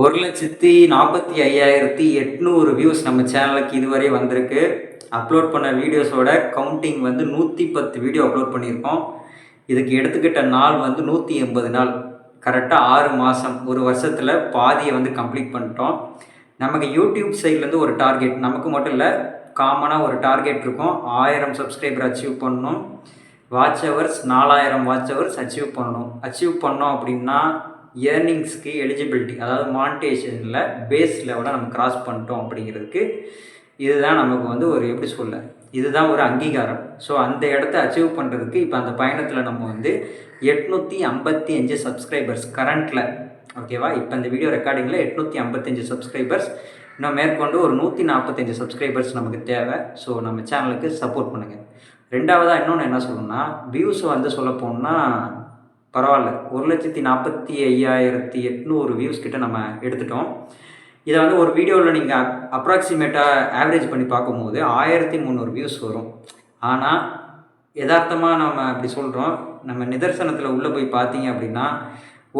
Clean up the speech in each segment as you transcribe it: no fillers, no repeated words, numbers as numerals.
1,45,800 views நம்ம சேனலுக்கு இதுவரை வந்திருக்கு. அப்லோட் பண்ண வீடியோஸோட கவுண்டிங் வந்து 110 வீடியோ அப்லோட் பண்ணியிருக்கோம். இதுக்கு எடுத்துக்கிட்ட நாள் வந்து 180 நாள். கரெக்டாக 6 மாதம், ஒரு வருஷத்தில் பாதியை வந்து கம்ப்ளீட் பண்ணிட்டோம். நமக்கு யூடியூப் சைட்லேருந்து ஒரு டார்கெட், நமக்கு மட்டும் இல்லை, காமனாக ஒரு டார்கெட் இருக்கும். 1000 சப்ஸ்கிரைபர் அச்சீவ் பண்ணணும். Watch hours 4000 watch hours achieve பண்ணோம் அப்படின்னா ஏர்னிங்ஸ்க்கு எலிஜிபிலிட்டி, அதாவது மானிட்டைசேஷனில் பேஸ் லெவலை நம்ம கிராஸ் பண்ணிட்டோம் அப்படிங்கிறதுக்கு இதுதான் நமக்கு வந்து ஒரு எப்படி சொல்ல, இதுதான் ஒரு அங்கீகாரம். ஸோ அந்த இடத்த அச்சீவ் பண்ணுறதுக்கு இப்போ அந்த பயணத்தில் நம்ம வந்து 855 சப்ஸ்கிரைபர்ஸ் கரண்ட்டில், ஓகேவா? இப்போ இந்த வீடியோ ரெக்கார்டிங்கில் 855 சப்ஸ்கிரைபர்ஸ், இன்னும் மேற்கொண்டு ஒரு 145 சப்ஸ்கிரைபர்ஸ் நமக்கு தேவை. ஸோ நம்ம சேனலுக்கு சப்போர்ட் பண்ணுங்கள். ரெண்டாவதாக இன்னொன்று என்ன சொல்லணும்னா, வியூஸ் வந்து சொல்ல போனால் பரவாயில்ல, 1,45,800 வியூஸ் கிட்ட நம்ம எடுத்துட்டோம். இதை வந்து ஒரு வீடியோவில் நீங்கள் அப்ராக்சிமேட்டாக ஆவரேஜ் பண்ணி பார்க்கும்போது 1300 வியூஸ் வரும். ஆனால் யதார்த்தமாக நம்ம அப்படி சொல்கிறோம். நம்ம நிதர்சனத்தில் உள்ளே போய் பார்த்தீங்க அப்படின்னா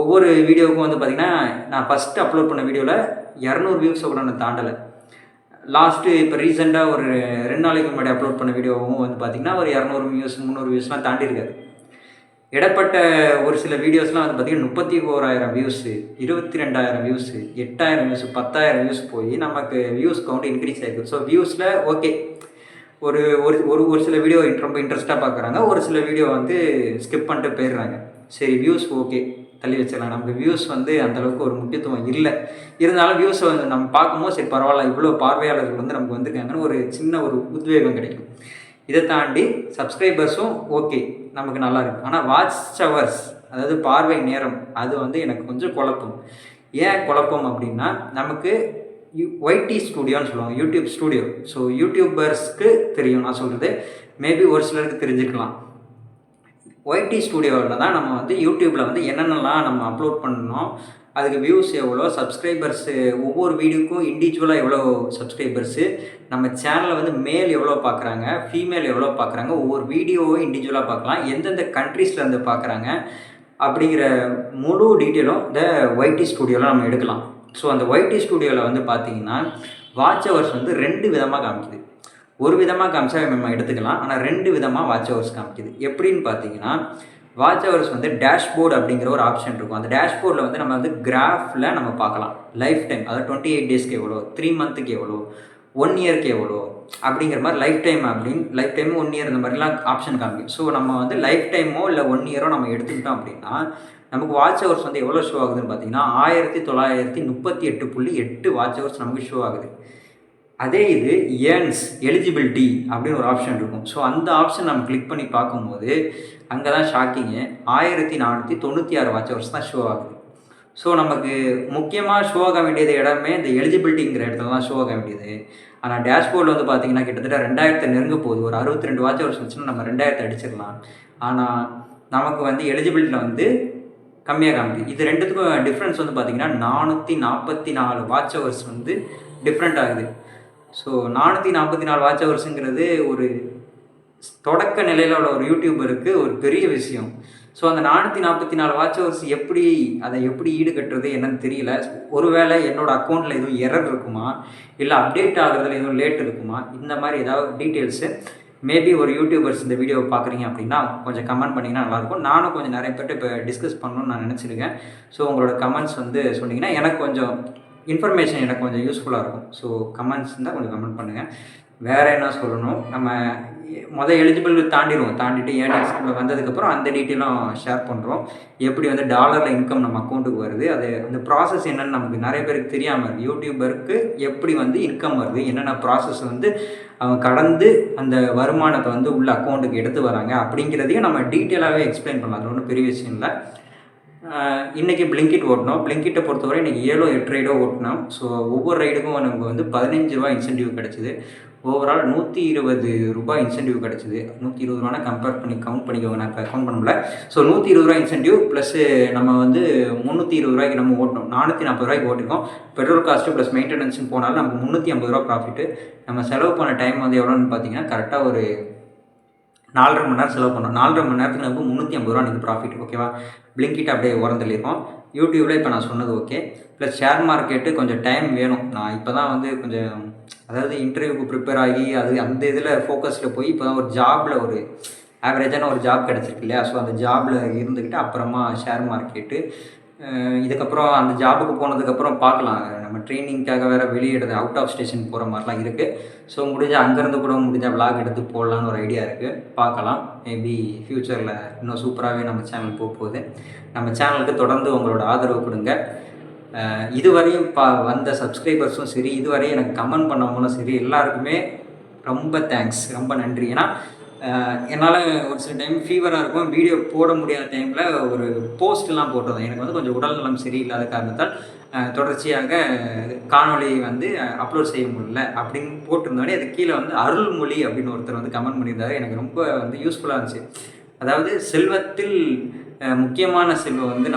ஒவ்வொரு வீடியோவுக்கும் வந்து பார்த்திங்கன்னா, நான் ஃபஸ்ட்டு அப்லோட் பண்ண வீடியோவில் 200 வியூஸை கூட நான் தாண்டலை. லாஸ்ட்டு இப்போ ரீசெண்டாக ஒரு 2 நாளைக்கு முன்னாடி அப்லோட் பண்ண வீடியோவும் வந்து பார்த்திங்கன்னா ஒரு 200 வியூஸ் 300 வியூஸ்லாம் தாண்டியிருக்காது. இடப்பட்ட ஒரு சில வீடியோஸ்லாம் வந்து பார்த்திங்கன்னா 31,000 வியூஸு, 22,000 வியூஸு, 8,000 வியூஸு, 10,000 வியூஸ் போய் நமக்கு வியூஸ் கவுண்ட் இன்க்ரீஸ் ஆகிருக்கு. ஸோ வியூஸில் ஓகே, ஒரு ஒரு ஒரு சில வீடியோ ரொம்ப இன்ட்ரெஸ்ட்டாக பார்க்குறாங்க, ஒரு சில வீடியோ வந்து ஸ்கிப் பண்ணிட்டு போயிடுறாங்க. சரி, வியூஸ் ஓகே, தள்ளி வச்சிடலாம். நமக்கு வியூஸ் வந்து அந்தளவுக்கு ஒரு முக்கியத்துவம் இல்லை. இருந்தாலும் வியூஸை வந்து நம்ம பார்க்கும்போது சரி பரவாயில்ல, இவ்வளோ பார்வையாளர்கள் வந்து நமக்கு வந்திருக்காங்கன்னு ஒரு சின்ன ஒரு உத்வேகம் கிடைக்கும். இதை தாண்டி சப்ஸ்கிரைபர்ஸும் ஓகே, நமக்கு நல்லா இருக்குது. ஆனால் வாட்ச் ஹவர்ஸ், அதாவது பார்வை நேரம், அது வந்து எனக்கு கொஞ்சம் குழப்பம். ஏன் குழப்பம் அப்படின்னா, நமக்கு ஒய்டி ஸ்டூடியோன்னு சொல்லுவாங்க, யூடியூப் ஸ்டூடியோ. ஸோ யூடியூபர்ஸ்க்கு தெரியும் நான் சொல்கிறது, மேபி ஒரு சிலருக்கு தெரிஞ்சுக்கலாம். ஒய்டி ஸ்டூடியோவில் தான் நம்ம வந்து யூடியூப்பில் வந்து என்னென்னலாம் நம்ம அப்லோட் பண்ணணும், அதுக்கு வியூஸ் எவ்வளோ, சப்ஸ்கிரைபர்ஸு ஒவ்வொரு வீடியோக்கும் இண்டிவிஜுவலாக எவ்வளோ சப்ஸ்கிரைபர்ஸு, நம்ம சேனலில் வந்து மேல் எவ்வளோ பார்க்குறாங்க, ஃபீமேல் எவ்வளோ பார்க்குறாங்க, ஒவ்வொரு வீடியோவும் இண்டிவிஜுவலாக பார்க்கலாம், எந்தெந்த கண்ட்ரீஸ்லேருந்து பார்க்குறாங்க அப்படிங்கிற முழு டீட்டெயிலும் இந்த ஒய்டி ஸ்டூடியோவில் நம்ம எடுக்கலாம். ஸோ அந்த ஒய்டி ஸ்டூடியோவில் வந்து பார்த்திங்கன்னா வாட்ச் ஹவர்ஸ் வந்து 2 விதமாக காமிக்குது. ஒரு விதமாக காமிச்சா நம்ம எடுத்துக்கலாம், ஆனால் 2 விதமாக வாட்ச் ஹவர்ஸ் காமிக்குது. எப்படின்னு பார்த்தீங்கன்னா, வாட்ச் ஹவர்ஸ் வந்து டேஷ்போர்டு அப்படிங்கிற ஒரு ஆப்ஷன் இருக்கும். அந்த டேஷ்போர்டில் வந்து நம்ம வந்து கிராஃபில் நம்ம பார்க்கலாம் லைஃப் டைம், அதாவது 28 டேஸ்க்கு எவ்வளோ, 3 மந்த்துக்கு எவ்வளோ, 1 இயருக்கு எவ்வளோ அப்படிங்கிற மாதிரி லைஃப் டைம் அப்படின்னு, லைஃப் டைம் 1 இயர் இந்த மாதிரிலாம் ஆப்ஷன் காமிக்கும். ஸோ நம்ம வந்து லைஃப் டைமோ இல்லை 1 இயரோ நம்ம எடுத்துக்கிட்டோம் அப்படின்னா நமக்கு வாட்ச் ஹவர்ஸ் வந்து எவ்வளோ ஷோ ஆகுதுன்னு பார்த்தீங்கன்னா 1938.8 வாட்ச் ஹவர்ஸ் நமக்கு ஷோ ஆகுது. அதே இது ஏர்ன்ஸ் எலிஜிபிலிட்டி அப்படின்னு ஒரு ஆப்ஷன் இருக்கும். ஸோ அந்த ஆப்ஷன் நம்ம கிளிக் பண்ணி பார்க்கும்போது அங்கே தான் ஷாக்கிங்கு, 1496 வாட்ச் ஹவர்ஸ் தான் ஷோ ஆகுது. ஸோ நமக்கு முக்கியமாக ஷோ ஆக வேண்டியது இடமே இந்த எலிஜிபிலிட்டிங்கிற இடத்துல தான் ஷோ ஆக வேண்டியது. ஆனால் டேஷ்போர்டில் வந்து பார்த்திங்கன்னா கிட்டத்தட்ட 2000 நெருங்க போகுது. ஒரு 62 வாட்ச் ஹவர்ஸ் வச்சுன்னா நம்ம 2000 அடிச்சிடலாம். ஆனால் நமக்கு வந்து எலிஜிபிலிட்டியில் வந்து கம்மியாக காமிக்குது. இது ரெண்டுத்துக்கும் டிஃப்ரென்ஸ் வந்து பார்த்திங்கன்னா 444 வாட்ச் ஹவர்ஸ் வந்து டிஃப்ரெண்ட் ஆகுது. ஸோ 444 வாட்ச் ஹவர்ஸுங்கிறது ஒரு தொடக்க நிலையில் உள்ள ஒரு யூடியூபருக்கு ஒரு பெரிய விஷயம். ஸோ அந்த 444 வாட்ச் ஹவர்ஸ் அதை எப்படி ஈடுகட்டுறது என்னன்னு தெரியல. ஒருவேளை என்னோடய அக்கௌண்ட்டில் எதுவும் எரர் இருக்குமா, இல்லை அப்டேட் ஆகுறதுல எதுவும் லேட் இருக்குமா, இந்த மாதிரி ஏதாவது டீட்டெயில்ஸு மேபி ஒரு யூடியூபர்ஸ் இந்த வீடியோவை பார்க்குறீங்க அப்படின்னா கொஞ்சம் கமெண்ட் பண்ணிங்கன்னா நல்லாயிருக்கும். நானும் கொஞ்சம் நிறைய பேர்ட்டு இப்போ டிஸ்கஸ் பண்ணணும்னு நான் நினச்சிருக்கேன். ஸோ உங்களோட கமெண்ட்ஸ் வந்து சொன்னீங்கன்னா எனக்கு கொஞ்சம் இன்ஃபர்மேஷன் எனக்கு கொஞ்சம் யூஸ்ஃபுல்லாக இருக்கும். ஸோ கமெண்ட்ஸ் இருந்தால் கொஞ்சம் கமெண்ட் பண்ணுங்கள். வேறு என்ன சொல்லணும், நம்ம எலிஜிபிள் தாண்டிட்டு ஏர்னிங்ஸ்குள்ளே வந்ததுக்கப்புறம் அந்த டீட்டெயிலும் ஷேர் பண்ணுறோம். எப்படி வந்து டாலரில் இன்கம் நம்ம அக்கௌண்ட்டுக்கு வருது, அது அந்த ப்ராசஸ் என்னென்னு நமக்கு நிறைய பேருக்கு தெரியாமல் இருக்குது. யூடியூபருக்கு எப்படி வந்து இன்கம் வருது, என்னென்ன ப்ராசஸ் வந்து அவங்க கடந்து அந்த வருமானத்தை வந்து உள்ள அக்கௌண்ட்டுக்கு எடுத்து வராங்க அப்படிங்கிறதையும் நம்ம டீட்டெயிலாகவே எக்ஸ்பிளைன் பண்ணலாம். அது ஒன்றும் பெரிய விஷயம் இல்லை. இன்றைக்கி பிளிங்கிட் ஓட்டினோம். பிளிங்கிட்டை பொறுத்தவரை இன்றைக்கி 7-8 ரைடோ ஓட்டினோம். ஸோ ஒவ்வொரு ரைடுக்கும் நமக்கு வந்து 15 ரூபா இன்சென்டிவ் கிடச்சிது. ஓவரால் 120 ரூபாய் இன்சென்டிவ் கிடச்சிது. 120 ரூபானா கவுண்ட் பண்ணிக்கோங்க, நான் இப்போ கவுண்ட் பண்ண முடியல. ஸோ 120 ரூபா இன்சென்டிவ் ப்ளஸ்ஸு நம்ம வந்து 320 ரூபாய்க்கு நம்ம ஓட்டணும். 440 ரூபாய்க்கு ஓட்டிருக்கோம். பெட்ரோல் காஸ்ட்டு ப்ளஸ் மெயின்டெனன்ஸ்னு போனாலும் நமக்கு 350 ரூபா ப்ராஃபிட்டு. நம்ம செலவு பண்ண டைம் வந்து எவ்வளோன்னு பார்த்தீங்கன்னா கரெக்டாக ஒரு 4.5 மணி நேரம் செலவு பண்ணோம். 4.5 மணி நேரத்துக்கு நமக்கு 350 ரூபா எனக்கு ப்ராஃபிட். ஓகேவா? பிளிங்கிட் அப்படியே உரந்தள்ளிருக்கோம். யூடியூப்பில் இப்போ நான் சொன்னது ஓகே. ப்ளஸ் ஷேர் மார்க்கெட்டு கொஞ்சம் டைம் வேணும். நான் இப்போ தான் வந்து கொஞ்சம் அதாவது இன்டர்வியூக்கு ப்ரிப்பேர் ஆகி அந்த இதில் ஃபோக்கஸில் போய் இப்போ தான் ஒரு ஜாபில் ஒரு ஆவரேஜான ஒரு ஜாப் கிடச்சிருக்கு இல்லையா? ஸோ அந்த ஜாபில் இருந்துக்கிட்டு அப்புறமா ஷேர் மார்க்கெட்டு இதுக்கப்புறம் அந்த ஜாபுக்கு போனதுக்கப்புறம் பார்க்கலாம். நம்ம ட்ரைனிங்க்காக வேறு வெளியிடுறது அவுட் ஆஃப் ஸ்டேஷன் போகிற மாதிரிலாம் இருக்குது. ஸோ அங்கேருந்து கூட விளாக் எடுத்து போடலான்னு ஒரு ஐடியா இருக்குது. பார்க்கலாம். மேபி ஃப்யூச்சரில் இன்னும் சூப்பராகவே நம்ம சேனல் போகுது. நம்ம சேனலுக்கு தொடர்ந்து உங்களோட ஆதரவு கொடுங்க. இதுவரையும் வந்த சப்ஸ்கிரைபர்ஸும் சரி, இதுவரையும் எனக்கு கமெண்ட் பண்ணவங்களும் சரி, எல்லாருக்குமே ரொம்ப தேங்க்ஸ், ரொம்ப நன்றி. ஏன்னா என்னால் ஒரு சில டைம் ஃபீவராக இருக்கும், வீடியோ போட முடியாத டைமில் ஒரு போஸ்ட்லாம் போட்டிருந்தேன். எனக்கு வந்து கொஞ்சம் உடல் நலம் சரியில்லாத காரணத்தால் தொடர்ச்சியாக காணொலி வந்து அப்லோட் செய்ய முடியல அப்படின்னு போட்டிருந்தோடனே அது கீழே வந்து அருள்மொழி அப்படின்னு ஒருத்தர் வந்து கமெண்ட் பண்ணியிருந்தாரு. எனக்கு ரொம்ப வந்து யூஸ்ஃபுல்லாக இருந்துச்சு. அதாவது செல்வத்தில் முக்கியமான செல்வம் வந்து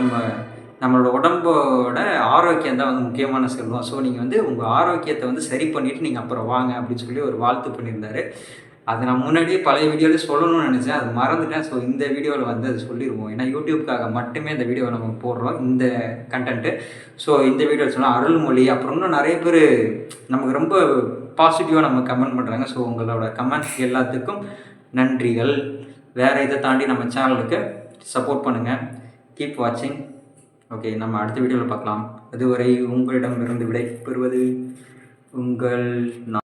நம்மளோட உடம்போட ஆரோக்கியம் தான் வந்து முக்கியமான செல்வம். ஸோ நீங்கள் வந்து உங்கள் ஆரோக்கியத்தை வந்து சரி பண்ணிவிட்டு நீங்கள் அப்புறம் வாங்க அப்படின்னு சொல்லி ஒரு வாழ்த்து பண்ணியிருந்தாரு. அது நான் முன்னாடியே பழைய வீடியோவில் சொல்லணும்னு நினச்சேன், அது மறந்துட்டேன். ஸோ இந்த வீடியோவில் வந்து அது சொல்லிடுவோம். ஏன்னா யூடியூப்காக மட்டுமே இந்த வீடியோவை நம்ம போடுறோம், இந்த கண்டென்ட்டு. ஸோ இந்த வீடியோவில் சொன்னால் அருள்மொழி, அப்புறம் இன்னும் நிறைய பேர் நமக்கு ரொம்ப பாசிட்டிவாக நம்ம கமெண்ட் பண்ணுறாங்க. ஸோ உங்களோட கமெண்ட்ஸ் எல்லாத்துக்கும் நன்றிகள். வேறு இதை தாண்டி நம்ம சேனலுக்கு சப்போர்ட் பண்ணுங்கள். கீப் வாட்சிங். ஓகே, நம்ம அடுத்த வீடியோவில் பார்க்கலாம். அதுவரை உங்களிடமிருந்து விடை பெறுவது உங்கள்